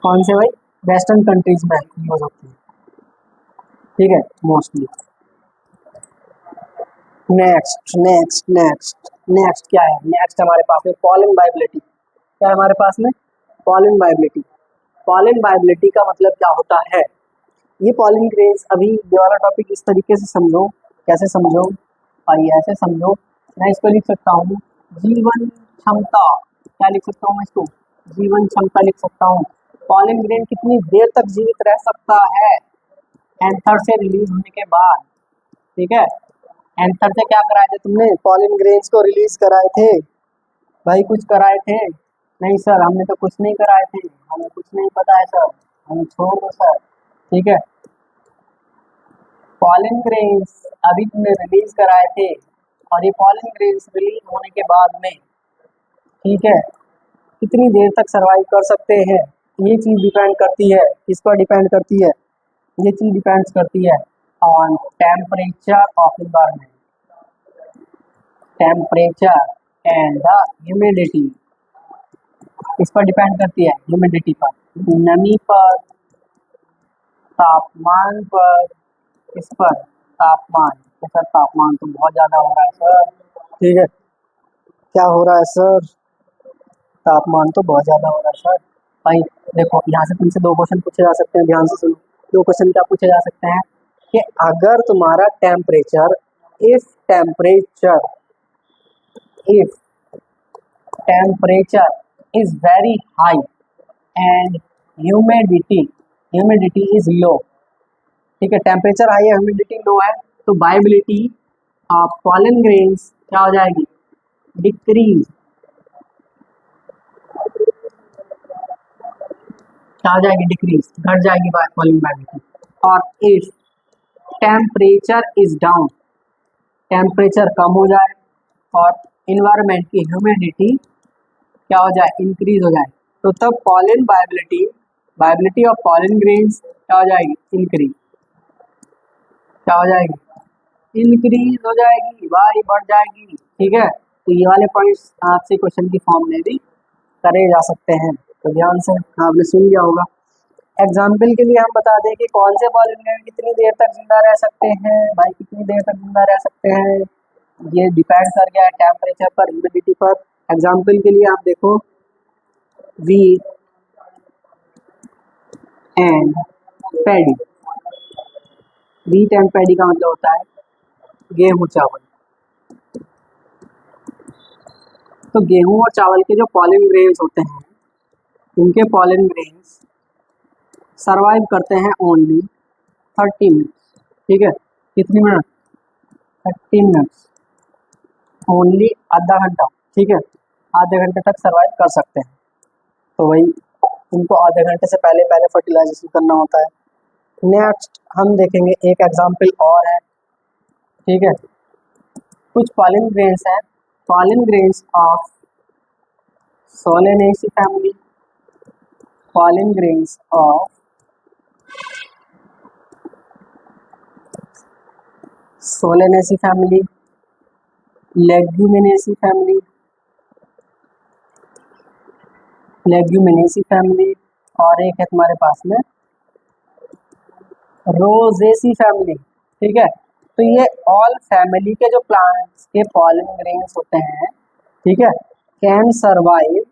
कौन से भाई, वेस्टर्न कंट्रीज में यूज होती है, ठीक है, mostly. Next next next next क्या है, नेक्स्ट हमारे पास में पॉलन वायबिलिटी। क्या है हमारे पास में, पॉलन वायबिलिटी। पॉलन वायबिलिटी का मतलब क्या होता है, ये पॉलन ग्रेन्स, अभी ये वाला टॉपिक इस तरीके से समझो, कैसे समझो भाई, ऐसे समझो, मैं इसको लिख सकता हूँ जीवन क्षमता। क्या लिख सकता हूँ मैं इसको, जीवन क्षमता लिख सकता हूँ। पॉलन ग्रेन कितनी देर तक जीवित रह सकता है, एंथर से रिलीज होने के बाद, ठीक है। एंथर से क्या कराए थे तुमने, पॉलन ग्रेन्स को रिलीज कराए थे भाई, कुछ कराए थे, नहीं सर हमने तो कुछ नहीं कराए थे, हमें कुछ नहीं पता है सर, हमें छोड़ दो सर, ठीक है। पॉलन ग्रेन्स अभी तुमने रिलीज कराए थे, और ये पॉलन ग्रेन्स रिलीज होने के बाद में, ठीक है, कितनी देर तक सरवाइव कर सकते हैं, ये चीज़ डिपेंड करती है, किस पर डिपेंड करती है, ये चीज़ डिपेंड्स करती है on temperature of environment, temperature and the humidity. इस पर डिपेंड करती है, ह्यूमिडिटी पर, नमी पर, तापमान पर, इस पर, तापमान, तो सर तापमान तो बहुत ज़्यादा हो रहा है सर, ठीक है, क्या हो रहा है सर, तापमान तो बहुत ज़्यादा हो रहा है सर। भाई देखो यहाँ से तुमसे दो क्वेश्चन पूछे जा सकते हैं, ध्यान से सुनो। दो क्वेश्चन क्या पूछे जा सकते हैं कि अगर तुम्हारा temperature, if temperature, if temperature is very high and humidity, humidity is low, ठीक है, टेम्परेचर हाई है, ह्यूमिडिटी लो है, तो वायबिलिटी ऑफ पॉलन ग्रेन्स क्या हो जाएगी, डिक्रीज, क्या हो जाएगी, डिक्रीज, घट जाएगी वॉल्यूम। और if temperature is down, temperature कम हो जाए और इन्वायरमेंट की ह्यूमिडिटी क्या हो जाए, इंक्रीज हो जाए, तो तब pollen viability of pollen grains क्या हो जाएगी, इंक्रीज, क्या हो जाएगी, इंक्रीज हो जाएगी, वाई बढ़ जाएगी। ठीक है, तो ये वाले पॉइंट्स आपसे क्वेश्चन की फॉर्म में भी करे जा सकते हैं, तो ध्यान से आपने सुन लिया होगा। एग्जाम्पल के लिए हम बता दें कि कौन से पॉलन ग्रेन कितनी देर तक जिंदा रह सकते हैं, भाई कितनी देर तक जिंदा रह सकते हैं, ये डिपेंड कर गया है टेम्परेचर पर, ह्यूमिडिटी पर। एग्जाम्पल के लिए आप देखो, wheat and paddy, wheat and paddy का मतलब होता है गेहूं चावल। तो गेहूं और चावल के जो पॉलन ग्रेन्स होते हैं, इनके पॉलन ग्रेन्स सरवाइव करते हैं ओनली 30 मिनट्स। ठीक है, कितनी मिनट, 30 मिनट्स, ओनली आधा घंटा। ठीक है, आधे घंटे तक सरवाइव कर सकते हैं। तो वही इनको आधे घंटे से पहले पहले फर्टिलाइजेशन करना होता है। नेक्स्ट हम देखेंगे एक एग्जाम्पल और है। ठीक है, कुछ पॉलन ग्रेन्स हैं, pollen grains of Solanaceae family, pollen grains of Solanaceae family, Leguminosae family, और एक है तुम्हारे पास में रोजेसी फैमिली। ठीक है, तो ये ऑल फैमिली के जो प्लांट्स के पॉलन ग्रेन्स होते हैं, ठीक है, कैन सर्वाइव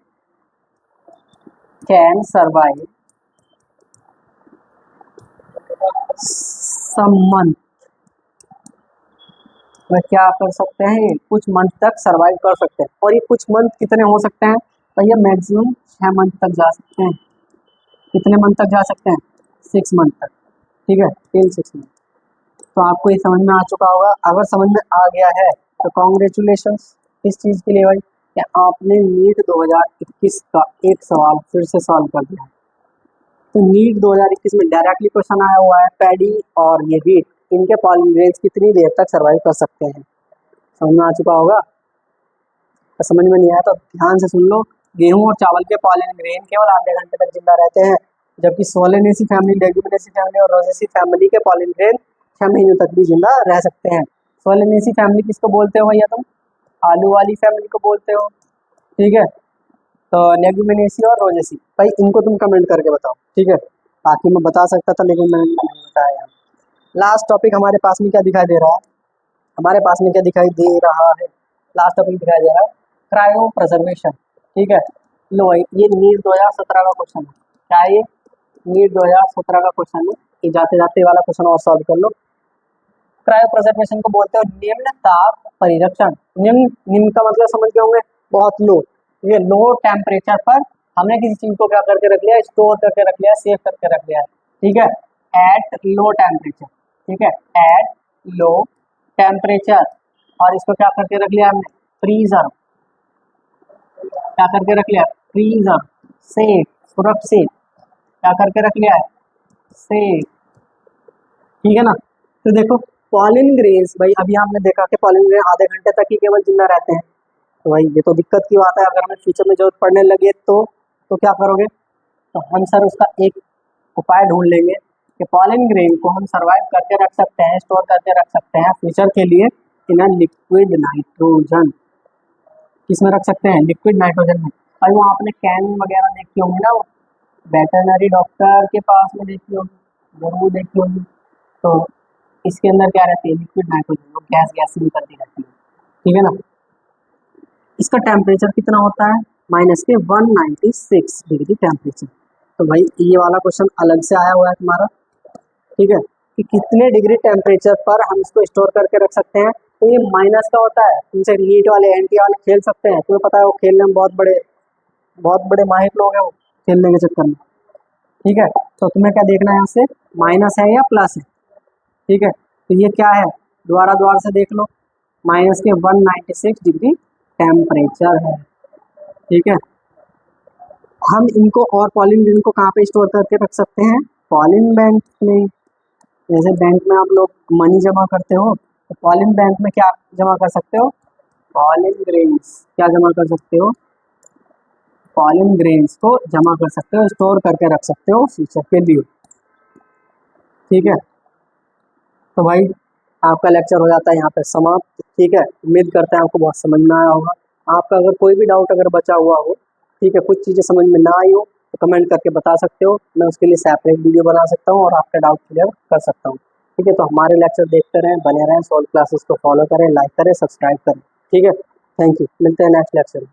सम मंथ, वह क्या कर सकते हैं, कुछ मंथ तक सरवाइव कर सकते हैं। और ये कुछ मंथ कितने हो सकते हैं, तो ये मैक्सिमम 6 मंथ तक जा सकते हैं। कितने मंथ तक जा सकते हैं, 6 मंथ तक। ठीक है, टिल 6 मंथ। तो आपको ये समझ में आ चुका होगा। अगर समझ में आ गया है तो कॉन्ग्रेचुलेशंस इस चीज़ के लिए भाई कि आपने नीट 2021 का एक सवाल फिर से सॉल्व कर दिया। तो नीट 2021 में डायरेक्टली क्वेश्चन आया हुआ है, पैडी और ये वीट, इनके पॉलन ग्रेन्स कितनी देर तक सर्वाइव कर सकते हैं। समझ में आ चुका होगा। तो समझ में नहीं आया तो ध्यान से सुन लो। गेहूं और चावल के पॉलन ग्रेन केवल आधे घंटे तक जिंदा रहते हैं, जबकि सोलेनेसी फैमिली, लेग्यूमिनेसी फैमिली और रोजेसी फैमिली के पॉलन ग्रेन 6 महीनों तक भी जिंदा रह सकते हैं। सोलेनेसी फैमिली किसको बोलते हो भैया तुम, आलू वाली फैमिली को बोलते हो। ठीक है, तो लेग्यूमिनेसी और रोजेसी, भाई इनको तुम कमेंट करके बताओ। ठीक है, बाकी मैं बता सकता था लेकिन मैंने नहीं बताया। लास्ट टॉपिक हमारे पास में क्या दिखाई दे रहा है, हमारे पास में क्या दिखाई दे रहा है, लास्ट टॉपिक दिखाई दे रहा है क्रायो प्रिजर्वेशन। ठीक है, लो भाई ये नीट 2017 का क्वेश्चन है। क्या है ये, नीट 2017 का क्वेश्चन है। ये जाते जाते वाला क्वेश्चन और सॉल्व कर लो। क्रायो प्रिजर्वेशन को बोलते हैं निम्न ताप परिरक्षण। निम्न का मतलब समझ गए होंगे, बहुत लो। ये लो टेम्परेचर पर हमने किसी चीज को क्या करके रख लिया, स्टोर करके रख लिया, सेव करके रख लिया। ठीक है, एट लो टेम्परेचर। ठीक है, एट लो टेम्परेचर, और इसको क्या करके रख लिया हमने, फ्रीजर। क्या करके रख लिया, फ्रीजर, सेफ, सुरक्षित, क्या करके रख लिया है, सेफ। ठीक है ना। तो देखो पॉलन ग्रेन्स, भाई अभी हमने देखा कि पॉलन ग्रेन आधे घंटे तक ही केवल जिंदा रहते हैं। तो भाई ये तो दिक्कत की बात है। अगर हमें फ्यूचर में जरूरत पड़ने लगे तो क्या करोगे, तो हम सर उसका एक उपाय ढूंढ लेंगे कि पॉलन ग्रेन को हम सर्वाइव करके रख सकते हैं, स्टोर करके रख सकते हैं फ्यूचर के लिए इन लिक्विड नाइट्रोजन। किसमें रख सकते हैं, लिक्विड नाइट्रोजन में। भाई वो आपने कैन वगैरह देखी होंगी ना, वेटरनरी डॉक्टर के पास में देखी होगी, जरूर देखी होगी। तो इसके अंदर क्या रहती है, लिक्विड नाइट्रोजन, वो गैस सी निकलती रहती है। ठीक है ना। इसका टेम्परेचर कितना होता है, -196 डिग्री टेम्परेचर। तो भाई ये वाला क्वेश्चन अलग से आया हुआ है तुम्हारा। ठीक है, कि कितने डिग्री टेम्परेचर पर हम इसको स्टोर करके रख सकते हैं। तो ये माइनस का होता है, तुमसे नीट वाले एनटी वाले खेल सकते हैं, तुम्हें पता है वो खेलने में बहुत बड़े माहिर लोग हैं वो खेलने के चक्कर में। ठीक है, तो तुम्हें क्या देखना है, यहाँ से माइनस है या प्लस है। ठीक है, तो ये क्या है, दोबारा से देख लो, -196 डिग्री टेम्परेचर है। ठीक है, हम इनको और पॉलिन ग्रीन को कहाँ पे स्टोर करके रख सकते हैं? पॉलिन बैंक में। जैसे बैंक में आप लोग मनी जमा करते हो, तो पॉलिन बैंक में क्या जमा कर सकते हो? पॉलिन ग्रेन्स क्या जमा कर सकते हो? पॉलिन ग्रेन्स को जमा कर सकते हो, स्टोर करके रख सकते हो फ्यूचर के लिए। ठीक है, तो भाई आपका लेक्चर हो जाता है यहाँ पे समाप्त। ठीक है, उम्मीद करते हैं आपको बहुत समझ में आया होगा। आपका अगर कोई भी डाउट अगर बचा हुआ हो, ठीक है, कुछ चीज़ें समझ में ना आई हो, तो कमेंट करके बता सकते हो। मैं उसके लिए सेपरेट वीडियो बना सकता हूँ और आपका डाउट क्लियर कर सकता हूँ। ठीक है, तो हमारे लेक्चर देखते रहें, बने रहें, सॉल्व क्लासेस को फॉलो करें, लाइक करें, सब्सक्राइब करें। ठीक है, थैंक यू, मिलते हैं नेक्स्ट लेक्चर में।